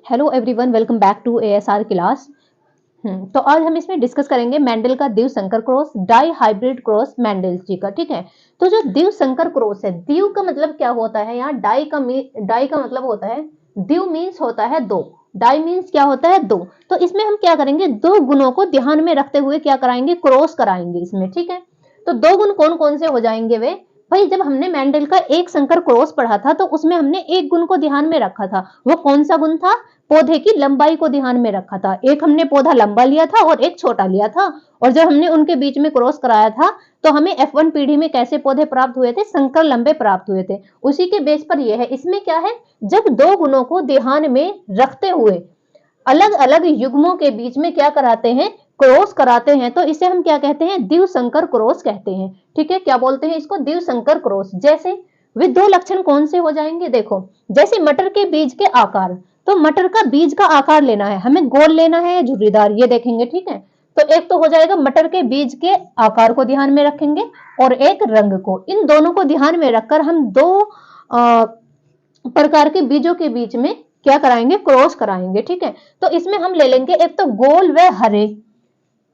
Hello everyone, welcome back to ASR class. तो आज हम इसमें डिस्कस करेंगे मेंडल का द्विव संकर cross, dihybrid cross Mendel ji का। ठीक है, तो जो द्विव संकर क्रॉस है, द्विव का मतलब क्या होता है, यहाँ डाई का मतलब होता है, द्विव मीन्स होता है दो, डाई मीन्स क्या होता है दो। तो इसमें हम क्या करेंगे, दो गुणों को ध्यान में रखते हुए क्या कराएंगे, क्रॉस कराएंगे इसमें। ठीक है, तो दो गुण कौन कौन से हो जाएंगे वे भाई, जब हमने मेंडल का एक संकर क्रॉस पढ़ा था तो उसमें हमने एक गुण को ध्यान में रखा था। वो कौन सा गुण था, पौधे की लंबाई को ध्यान में रखा था। एक हमने पौधा लंबा लिया था और एक छोटा लिया था, और जब हमने उनके बीच में क्रॉस कराया था तो हमें F1 पीढ़ी में कैसे पौधे प्राप्त हुए थे, संकर लंबे प्राप्त हुए थे। उसी के बेस पर यह है। इसमें क्या है, जब दो गुणों को ध्यान में रखते हुए अलग अलग युग्मों के बीच में क्या कराते हैं, क्रॉस कराते हैं, तो इसे हम क्या कहते हैं, द्विव संकर क्रॉस कहते हैं। ठीक है, क्या बोलते हैं इसको, द्विव संकर क्रॉस। जैसे वे दो लक्षण कौन से हो जाएंगे, देखो जैसे मटर के बीज के आकार, तो मटर का बीज का आकार लेना है हमें, गोल लेना है या झुर्रीदार, ये देखेंगे। ठीक है, तो एक तो हो जाएगा मटर के बीज के आकार को ध्यान में रखेंगे और एक रंग को। इन दोनों को ध्यान में रखकर हम दो प्रकार के बीजों के बीच में क्या कराएंगे, क्रॉस कराएंगे। ठीक है, तो इसमें हम ले लेंगे एक तो गोल व हरे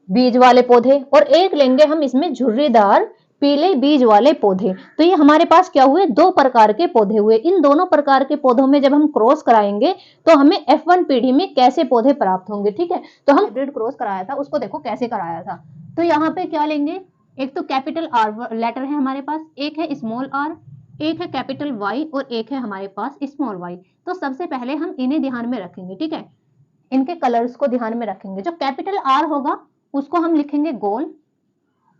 बीज वाले पौधे, और एक लेंगे हम इसमें झुर्रीदार पीले बीज वाले पौधे। तो ये हमारे पास क्या हुए, दो प्रकार के पौधे हुए। इन दोनों प्रकार के पौधों में जब हम क्रॉस कराएंगे तो हमें F1 पीढ़ी में कैसे पौधे प्राप्त होंगे। ठीक है, तो हम हाइब्रिड क्रॉस कराया था, उसको देखो कैसे कराया था। तो यहाँ पे क्या लेंगे, एक तो कैपिटल आर लेटर है हमारे पास, एक है स्मॉल आर, एक है कैपिटल वाई और एक है हमारे पास स्मॉल वाई। तो सबसे पहले हम इन्हें ध्यान में रखेंगे। ठीक है, इनके कलर्स को ध्यान में रखेंगे। जो कैपिटल आर होगा उसको हम लिखेंगे गोल,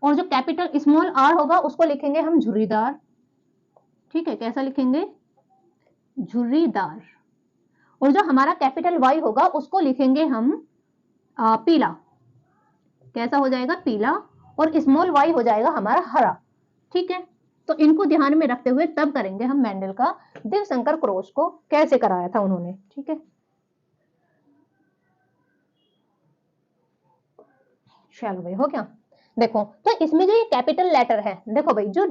और जो कैपिटल स्मॉल आर होगा उसको लिखेंगे हम झुर्रीदार। ठीक है, कैसा लिखेंगे, झुर्रीदार। और जो हमारा कैपिटल वाई होगा उसको लिखेंगे हम पीला। कैसा हो जाएगा, पीला। और स्मॉल वाई हो जाएगा हमारा हरा। ठीक है, तो इनको ध्यान में रखते हुए तब करेंगे हम मेंडल का द्विव संकर क्रॉस को कैसे कराया था उन्होंने। ठीक है, चलो भाई हो गया। देखो तो इसमें जो ये कैपिटल लेटर है, देखो भाई जो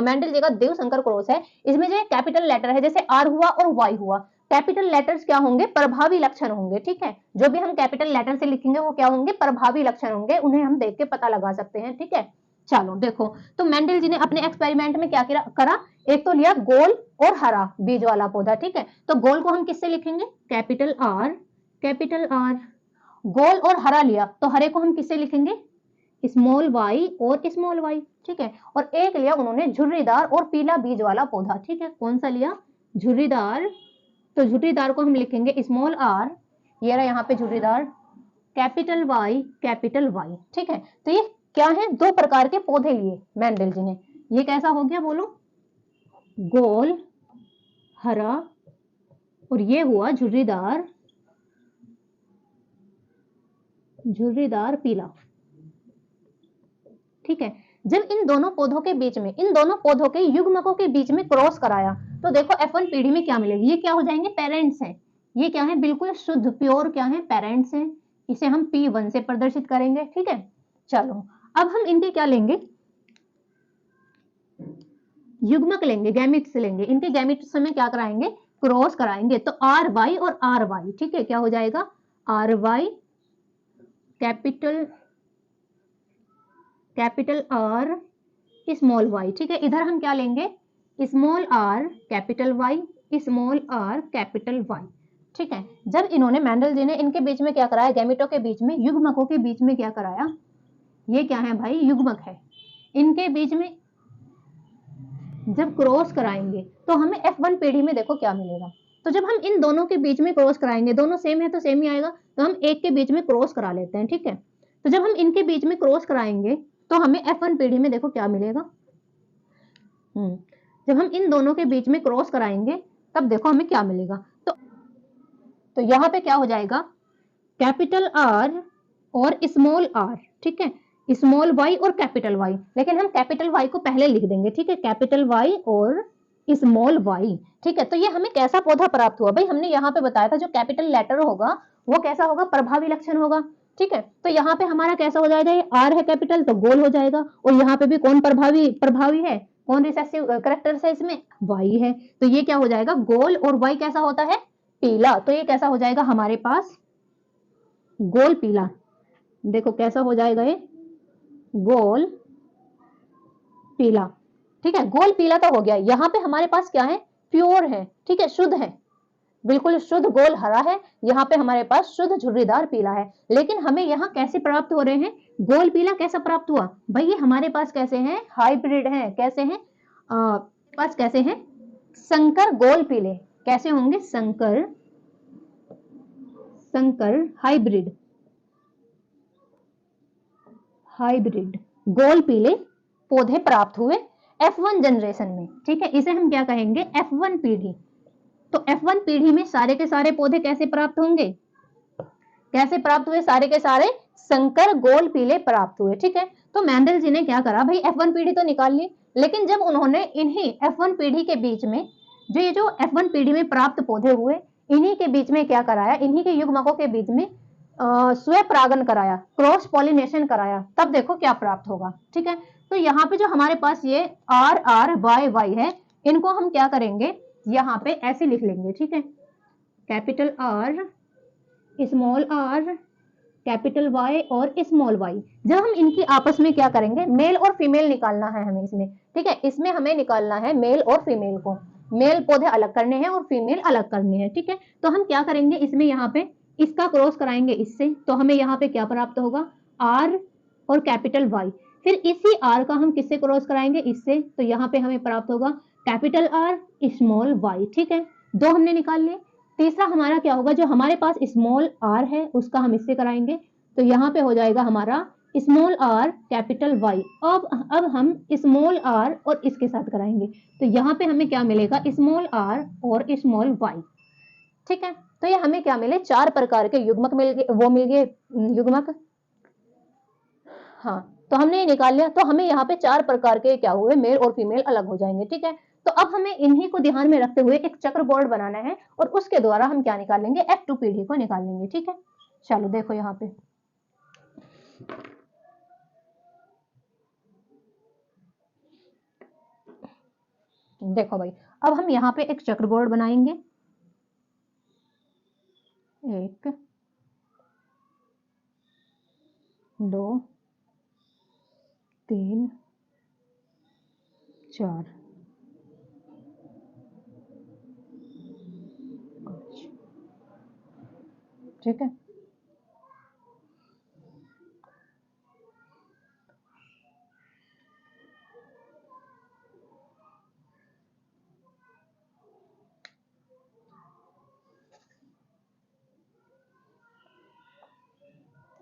मेंडल जी का द्विव संकर क्रॉस है, इसमें जो कैपिटल लेटर है जैसे आर हुआ और वाई हुआ, कैपिटल लेटर्स क्या होंगे, प्रभावी लक्षण होंगे। ठीक है, जो भी हम कैपिटल लेटर से लिखेंगे वो क्या होंगे, प्रभावी लक्षण होंगे, उन्हें हम देख के पता लगा सकते हैं। ठीक है, चलो देखो, तो मेंडल जी ने अपने एक्सपेरिमेंट में क्या करा, एक तो लिया गोल और हरा बीज वाला पौधा। ठीक है, तो गोल को हम किससे लिखेंगे, कैपिटल आर, कैपिटल आर। गोल और हरा लिया तो हरे को हम किससे लिखेंगे, स्मॉल वाई और स्मॉल वाई। ठीक है, और एक लिया उन्होंने झुर्रीदार और पीला बीज वाला पौधा। ठीक है, कौन सा लिया, झुर्रीदार। तो झुर्रीदार को हम लिखेंगे स्मॉल आर, ये रहा यहाँ पे झुर्रीदार, कैपिटल वाई, कैपिटल वाई। ठीक है, तो ये क्या है, दो प्रकार के पौधे लिए मेंडल जी ने। ये कैसा हो गया बोलो, गोल हरा, और ये हुआ झुर्रीदार, झुर्रीदार पीला। ठीक है, जब इन दोनों पौधों के बीच में, इन दोनों पौधों के युग्मकों के बीच में क्रॉस कराया तो देखो F1 पीढ़ी में क्या मिलेगी, ये क्या हो जाएंगे, पेरेंट्स हैं। ये क्या है, बिल्कुल शुद्ध प्योर क्या है, पेरेंट्स हैं। इसे हम P1 से प्रदर्शित करेंगे। ठीक है, चलो अब हम इनके क्या लेंगे, युग्मक लेंगे, गैमिट्स लेंगे। इनके गैमिट्स में क्या कराएंगे, क्रॉस कराएंगे। तो आर वाई और आर वाई। ठीक है, क्या हो जाएगा, R Y capital, capital R small Y. ठीक है, इधर हम क्या लेंगे, small R capital Y, small R capital Y. ठीक है, जब इन्होंने मेंडल जी ने इनके बीच में क्या कराया, गैमेटों के बीच में, युग्मकों के बीच में क्या कराया, ये क्या है भाई, युग्मक है। इनके बीच में जब क्रॉस कराएंगे तो हमें F1 पीढ़ी में देखो क्या मिलेगा। तो जब हम इन दोनों के बीच में क्रॉस कराएंगे, दोनों सेम है तो सेम ही आएगा, तो हम एक के बीच में क्रॉस करा लेते हैं। ठीक है, तो जब हम इनके बीच में क्रॉस कराएंगे तो हमें F1 पीढ़ी में देखो क्या मिलेगा। जब हम इन दोनों के बीच में क्रॉस कराएंगे तब देखो हमें क्या मिलेगा। तो यहाँ पे क्या हो जाएगा, कैपिटल आर और स्मॉल आर। ठीक है, स्मॉल वाई और कैपिटल वाई, लेकिन हम कैपिटल वाई को पहले लिख देंगे। ठीक है, कैपिटल वाई और स्मॉल वाई। ठीक है, तो ये हमें कैसा पौधा प्राप्त हुआ भाई, हमने यहाँ पे बताया था जो कैपिटल लेटर होगा वो कैसा होगा, प्रभावी लक्षण होगा। ठीक है, तो यहाँ पे हमारा कैसा हो जाएगा, ये आर है कैपिटल तो गोल हो जाएगा, और यहाँ पे भी कौन प्रभावी है, कौन रिसेसिव करेक्टर्स है इसमें, वाई है। तो ये क्या हो जाएगा, गोल, और वाई कैसा होता है, पीला, तो ये कैसा हो जाएगा हमारे पास, गोल पीला। देखो कैसा हो जाएगा ये, गोल पीला। ठीक है, गोल पीला तो हो गया। यहाँ पे हमारे पास क्या है, प्योर है, ठीक है, शुद्ध है, बिल्कुल शुद्ध गोल हरा है। यहाँ पे हमारे पास शुद्ध झुर्रीदार पीला है। लेकिन हमें यहाँ कैसे प्राप्त हो रहे हैं, गोल पीला कैसा प्राप्त हुआ भाई, ये हमारे पास कैसे हैं, हाइब्रिड हैं। कैसे हैं, पास कैसे हैं, संकर गोल पीले। कैसे होंगे, संकर, संकर हाइब्रिड, हाइब्रिड गोल पीले पौधे प्राप्त हुए F1 जनरेशन में। ठीक है, इसे हम क्या कहेंगे, F1 पीढ़ी। तो F1 पीढ़ी में सारे के सारे पौधे कैसे प्राप्त होंगे, कैसे प्राप्त हुए, सारे के सारे संकर गोल पीले प्राप्त हुए। ठीक है, तो मेंडल जी ने क्या करा भाई, F1 पीढ़ी तो निकाल ली, लेकिन जब उन्होंने इन्हीं F1 पीढ़ी के बीच में जो F1 पीढ़ी में प्राप्त पौधे हुए, इन्हीं के बीच में क्या कराया, इन्हीं के युग्मकों के बीच में स्वयं परागन कराया, क्रॉस पॉलिनेशन कराया, तब देखो क्या प्राप्त होगा। ठीक है, तो यहाँ पे जो हमारे पास ये RRYY है, इनको हम क्या करेंगे, यहाँ पे ऐसे लिख लेंगे। ठीक है, capital R, small r, capital Y और स्मॉल y। जब हम इनकी आपस में क्या करेंगे, मेल और फीमेल निकालना है हमें इसमें। ठीक है, इसमें हमें निकालना है मेल और फीमेल को, मेल पौधे अलग करने हैं और फीमेल अलग करने हैं। ठीक है, तो हम क्या करेंगे, इसमें यहाँ पे इसका क्रॉस कराएंगे इससे, तो हमें यहाँ पे क्या प्राप्त होगा, R और कैपिटल Y। फिर इसी R का हम किससे क्रॉस कराएंगे, इससे, तो यहाँ पे हमें प्राप्त होगा कैपिटल R स्मॉल y। ठीक है, दो हमने निकाल लिए। तीसरा हमारा क्या होगा, जो हमारे पास स्मॉल r है उसका हम इससे कराएंगे, तो यहाँ पे हो जाएगा हमारा स्मॉल r कैपिटल Y। अब हम स्मॉल r और इसके साथ कराएंगे, तो यहाँ पे हमें क्या मिलेगा, स्मॉल r और स्मॉल y। ठीक है, तो ये हमें क्या मिले, चार प्रकार के युग्मक मिल गए, वो मिल गए युग्मक। हाँ, तो हमने ये निकाल लिया, तो हमें यहाँ पे चार प्रकार के क्या हुए, मेल और फीमेल अलग हो जाएंगे। ठीक है, तो अब हमें इन्हीं को ध्यान में रखते हुए एक चक्र बोर्ड बनाना है, और उसके द्वारा हम क्या निकालेंगे, F2 पीढ़ी को निकालेंगे। ठीक है, चलो देखो यहाँ पे, देखो भाई, अब हम यहाँ पे एक चक्र बोर्ड बनाएंगे, 1 2 3 4 5। ठीक है,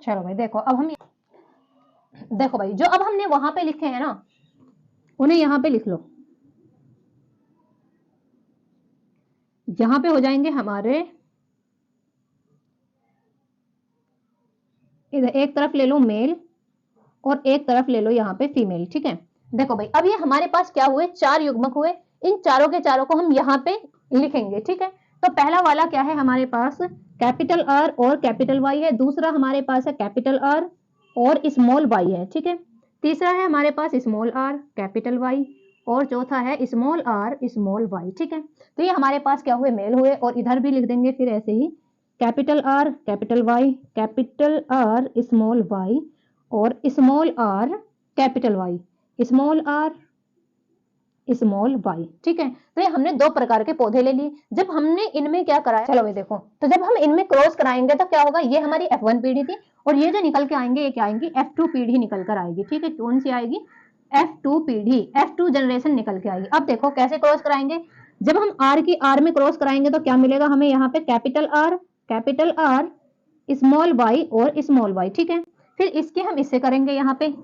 चलो भाई देखो, अब हम देखो भाई, जो अब हमने वहां पे लिखे हैं ना, उन्हें यहाँ पे लिख लो। यहाँ पे हो जाएंगे हमारे, इधर एक तरफ ले लो मेल और एक तरफ ले लो यहाँ पे फीमेल। ठीक है, देखो भाई, अब ये हमारे पास क्या हुए, चार युग्मक हुए, इन चारों के चारों को हम यहाँ पे लिखेंगे। ठीक है, तो पहला वाला क्या है हमारे पास, कैपिटल R और कैपिटल Y है। दूसरा हमारे पास है कैपिटल R और स्मॉल y है। ठीक है, तीसरा है हमारे पास स्मॉल r कैपिटल Y, और चौथा है स्मॉल r स्मॉल y। ठीक है, तो ये हमारे पास क्या हुए, मेल हुए, और इधर भी लिख देंगे फिर ऐसे ही, capital R capital Y, capital R small y और small r capital Y, small r small y। ठीक है, तो ये हमने दो प्रकार के पौधे ले लिए। जब हमने इनमें क्या कराया, चलो भाई देखो, तो जब हम इनमें क्रॉस कराएंगे तो क्या होगा, ये हमारी F1 पीढ़ी थी, और ये जो निकल के आएंगे, ये क्या आएंगी, F2 पीढ़ी निकल कर आएगी। ठीक है, कौन सी आएगी, F2 पीढ़ी, F2 जनरेशन निकल के आएगी। अब देखो कैसे क्रॉस कराएंगे, जब हम R की R में क्रॉस कराएंगे तो क्या मिलेगा हमें, यहाँ पे कैपिटल R स्मॉल y और स्मॉल y। ठीक है, फिर इसके हम इससे करेंगे, यहाँ पे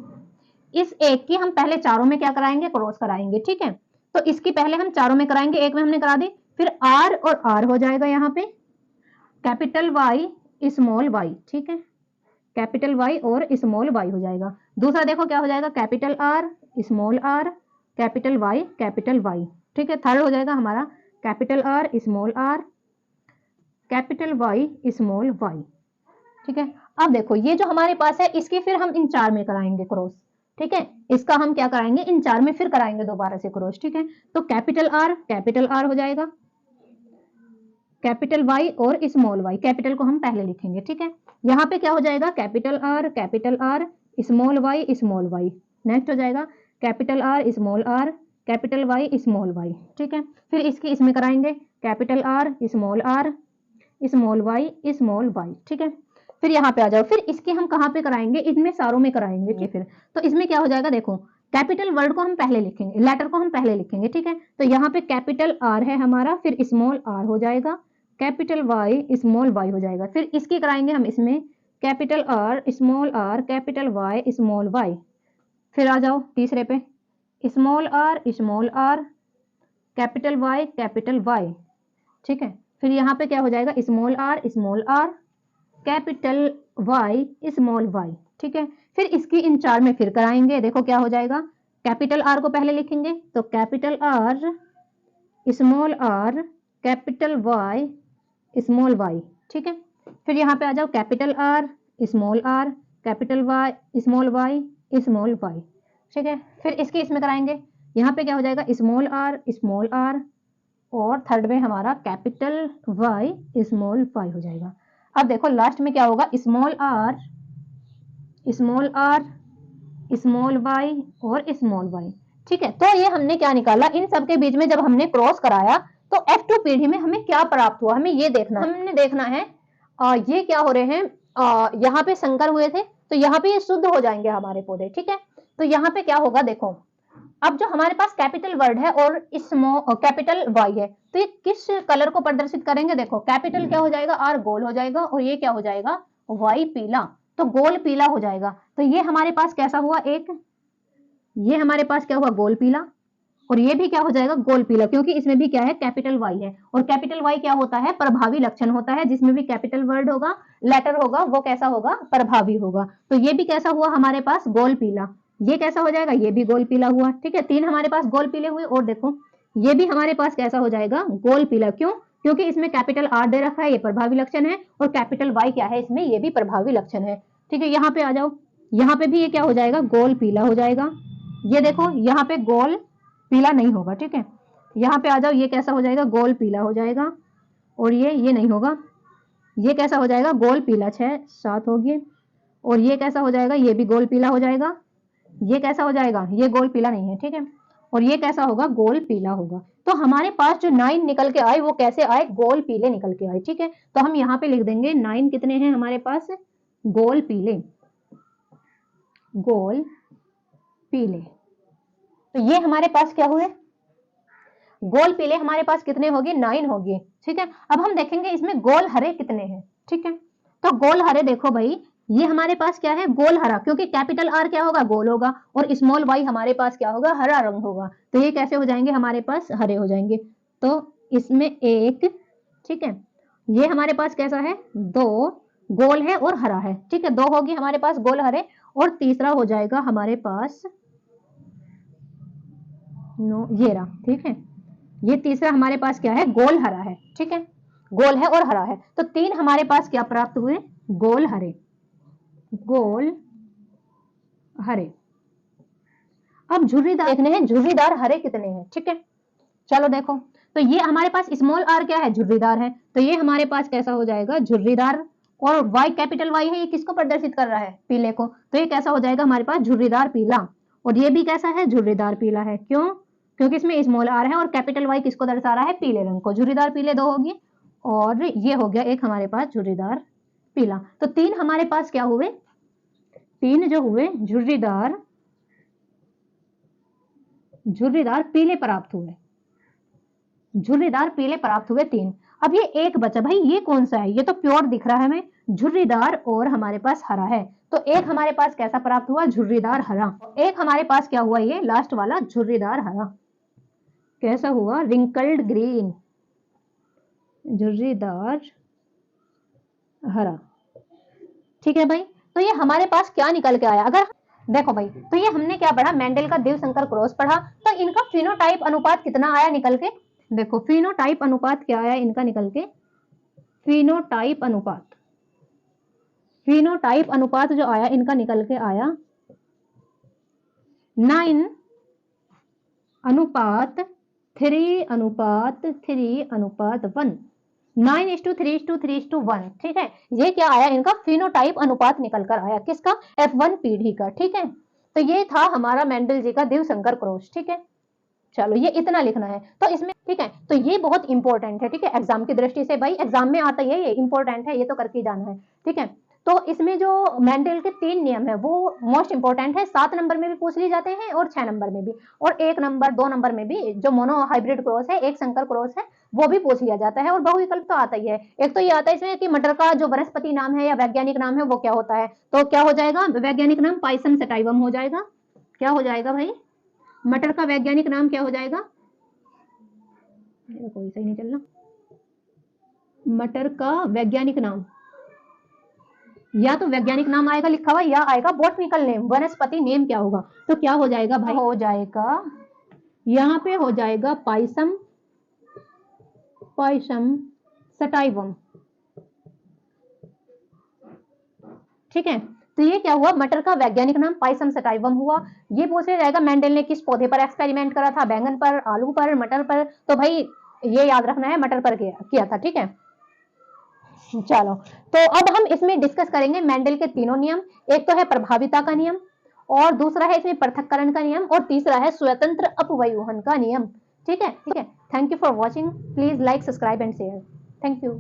इस एक की हम पहले चारों में क्या कराएंगे, क्रॉस कराएंगे। ठीक है, तो इसकी पहले हम चारों में कराएंगे, एक में हमने करा दी, फिर R और R हो जाएगा यहाँ पे कैपिटल Y स्मॉल y। ठीक है, कैपिटल Y और स्मॉल y हो जाएगा। दूसरा देखो क्या हो जाएगा, capital R small r capital Y capital Y। ठीक है, थर्ड हो जाएगा हमारा capital R small r capital Y small y। ठीक है, अब देखो ये जो हमारे पास है, इसकी फिर हम इन चार में कराएंगे क्रॉस। ठीक है, इसका हम क्या कराएंगे, इन चार में फिर कराएंगे दोबारा से क्रॉस। ठीक है, तो कैपिटल R हो जाएगा, कैपिटल वाई और स्मॉल वाई, कैपिटल को हम पहले लिखेंगे, ठीक है। यहाँ पे क्या हो जाएगा, capital R small Y, next हो जाएगा capital R capital Y small Y, ठीक है। फिर इसकी इसमें कराएंगे कैपिटल आर स्मॉल वाई, ठीक है। फिर यहाँ पे आ जाओ, फिर इसके हम कहाँ पे कराएंगे, इनमें सारों में कराएंगे। फिर तो इसमें क्या हो जाएगा, देखो कैपिटल वर्ड को हम पहले लिखेंगे, लेटर को हम पहले लिखेंगे, ठीक है। तो यहाँ पे कैपिटल आर है हमारा, फिर स्मॉल आर हो जाएगा, कैपिटल वाई स्मॉल वाई हो जाएगा। फिर इसकी कराएंगे हम इसमें capital R capital Y small Y. फिर आ जाओ तीसरे पे, स्मॉल आर कैपिटल वाई, ठीक है। फिर यहाँ पे क्या हो जाएगा, small R capital Y small Y, ठीक है। फिर इसकी इन चार में फिर कराएंगे, देखो क्या हो जाएगा, कैपिटल आर को पहले लिखेंगे तो capital R capital Y small Y, ठीक है। फिर यहाँ पे आ जाओ capital R capital Y small Y, ठीक है। फिर इसके इसमें कराएंगे, यहाँ पे क्या हो जाएगा, स्मॉल आर और थर्ड में हमारा कैपिटल वाई स्मॉल वाई हो जाएगा। अब देखो लास्ट में क्या होगा, स्मॉल आर स्मॉल वाई और स्मॉल वाई, ठीक है। तो ये हमने क्या निकाला, इन सब के बीच में जब हमने क्रॉस कराया तो F2 पीढ़ी में हमें क्या प्राप्त हुआ, हमें ये देखना, हमने देखना है ये क्या हो रहे हैं, यहाँ पे संकर हुए थे तो यहाँ पे ये शुद्ध हो जाएंगे हमारे पौधे, ठीक है। तो यहाँ पे क्या होगा, देखो अब जो हमारे पास कैपिटल वर्ड है और कैपिटल वाई है तो ये किस कलर को प्रदर्शित करेंगे, देखो कैपिटल क्या हो जाएगा, आर गोल हो जाएगा और ये क्या हो जाएगा, वाई पीला, तो गोल पीला हो जाएगा। तो ये हमारे पास कैसा हुआ, ये हमारे पास क्या हुआ, गोल पीला, और ये भी क्या हो जाएगा, गोल पीला, क्योंकि इसमें भी क्या है, कैपिटल वाई है, और कैपिटल वाई क्या होता है, प्रभावी लक्षण होता है, जिसमें भी कैपिटल वर्ड होगा, लेटर होगा, वो कैसा होगा, प्रभावी होगा। तो ये भी कैसा हुआ हमारे पास, गोल पीला, ये कैसा हो जाएगा, ये भी गोल पीला हुआ, ठीक है। तीन हमारे पास गोल पीले हुए, और देखो ये भी हमारे पास कैसा हो जाएगा, गोल पीला, क्यों, क्योंकि इसमें कैपिटल आर दे रखा है, ये प्रभावी लक्षण है, और कैपिटल वाई क्या है इसमें, ये भी प्रभावी लक्षण है, ठीक है। यहाँ पे आ जाओ, यहाँ पे भी ये क्या हो जाएगा, गोल पीला हो जाएगा, ये देखो यहाँ पे गोल पीला नहीं होगा, ठीक है। यहाँ पे आ जाओ, ये कैसा हो जाएगा, गोल पीला हो जाएगा, और ये नहीं होगा, ये कैसा हो जाएगा, गोल पीला, 6 7 हो गए, और ये कैसा हो जाएगा, ये भी गोल पीला हो जाएगा, ये कैसा हो जाएगा, ये गोल पीला नहीं है, ठीक है, और ये कैसा होगा, गोल पीला होगा। तो हमारे पास जो 9 निकल के आए वो कैसे आए, गोल पीले निकल के आए, ठीक है। तो हम यहाँ पे लिख देंगे 9 कितने हैं हमारे पास, गोल पीले, गोल पीले। तो ये हमारे पास क्या हुए, गोल पीले हमारे पास कितने होंगे, 9 होंगे, ठीक है। अब हम देखेंगे इसमें गोल हरे कितने हैं, ठीक है। तो गोल हरे देखो भाई, ये हमारे पास क्या है, गोल हरा, क्योंकि कैपिटल आर क्या होगा, गोल होगा, और स्मॉल वाई हमारे पास क्या होगा, हरा रंग होगा, तो ये कैसे हो जाएंगे, हमारे पास हरे हो जाएंगे। तो इसमें एक, ठीक है, ये हमारे पास कैसा है, 2 गोल है और हरा है, ठीक है, 2 होगी हमारे पास गोल हरे, और तीसरा हो जाएगा हमारे पास ये रहा, ठीक है, ये तीसरा हमारे पास क्या है, गोल हरा है, ठीक है, गोल है और हरा है। तो 3 हमारे पास क्या प्राप्त हुए, गोल हरे, गोल हरे। अब झुर्रीदार देखने हैं, झुर्रीदार हरे कितने हैं, ठीक है। चलो देखो, तो ये हमारे पास स्मॉल आर क्या है, झुर्रीदार है, तो ये हमारे पास कैसा हो जाएगा, झुर्रीदार, और वाई कैपिटल वाई है, ये किसको प्रदर्शित कर रहा है, पीले को, तो ये कैसा हो जाएगा हमारे पास, झुर्रीदार पीला, और ये भी कैसा है, झुर्रीदार पीला है, क्यों, क्योंकि इसमें स्मॉल आर है और कैपिटल वाई किसको दर्शा रहा है, पीले रंग को, झुर्रीदार पीले 2 होगी, और ये हो गया एक हमारे पास झुर्रीदार पीला। तो 3 हमारे पास क्या हुए, 3 जो हुए झुर्रीदार पीले प्राप्त हुए, झुर्रीदार पीले प्राप्त हुए 3। अब ये एक बचा भाई, ये कौन सा है, ये तो प्योर दिख रहा है हमें, झुर्रीदार और हमारे पास हरा है, तो एक हमारे पास कैसा प्राप्त हुआ, झुर्रीदार हरा, एक हमारे पास क्या हुआ, ये लास्ट वाला झुर्रीदार हरा, कैसा हुआ, रिंकल्ड ग्रीन, झुर्रीदार हरा, ठीक है भाई। तो ये हमारे पास क्या निकल के आया, अगर देखो भाई, तो ये हमने क्या पढ़ा, मेंडल का द्विव संकर क्रॉस पढ़ा, तो इनका फिनोटाइप अनुपात कितना आया निकल के, देखो फिनोटाइप अनुपात क्या आया इनका निकल के, फिनोटाइप अनुपात जो आया इनका निकल के आया 9 अनुपात 3 अनुपात 1, 9:3:3:1, ठीक है। ये क्या आया, इनका फिनोटाइप अनुपात निकल कर आया, किसका, F1 पीढ़ी का, ठीक है। तो ये था हमारा मेंडल जी का दिवशंकर क्रॉस, ठीक है। चलो ये इतना लिखना है तो इसमें, ठीक है। तो ये बहुत इंपॉर्टेंट है, ठीक है, एग्जाम की दृष्टि से, भाई एग्जाम में आता है, ये इंपॉर्टेंट है, ये तो करके जाना है, ठीक है। तो इसमें जो मेंडल के 3 नियम है वो मोस्ट इंपॉर्टेंट है, 7 नंबर में भी पूछ लिए जाते हैं और 6 नंबर में भी, और 1 नंबर 2 नंबर में भी, जो मोनो हाइब्रिड क्रॉस है, एक संकर क्रॉस है, वो भी पूछ लिया जाता है। और बहुविकल्प तो आता ही है। एक तो ये आता है इसमें कि मटर का जो वनस्पति नाम है या वैज्ञानिक नाम है वो क्या होता है, तो क्या हो जाएगा, वैज्ञानिक नाम पाइसम सटाइवम हो जाएगा। क्या हो जाएगा भाई, मटर का वैज्ञानिक नाम क्या हो जाएगा, कोई सही नहीं चल रहा, मटर का वैज्ञानिक नाम, या तो वैज्ञानिक नाम आएगा लिखा हुआ या आएगा बॉटनिकल नेम, वनस्पति नेम क्या होगा, तो क्या हो जाएगा भाई, हो जाएगा यहाँ पे हो जाएगा पाइसम, पाइसम सटाइवम, ठीक है। तो ये क्या हुआ, मटर का वैज्ञानिक नाम पाइसम सटाइवम हुआ। ये पूछा जाएगा मेंडल ने किस पौधे पर एक्सपेरिमेंट करा था, बैंगन पर, आलू पर, मटर पर, तो भाई ये याद रखना है, मटर पर किया था, ठीक है। चलो, तो अब हम इसमें डिस्कस करेंगे मेंडल के तीनों नियम। एक तो है प्रभाविता का नियम, और दूसरा है इसमें पृथक्करण का नियम, और तीसरा है स्वतंत्र अपव्यूहन का नियम, ठीक है। Thank you for watching, please like, subscribe and share, thank you.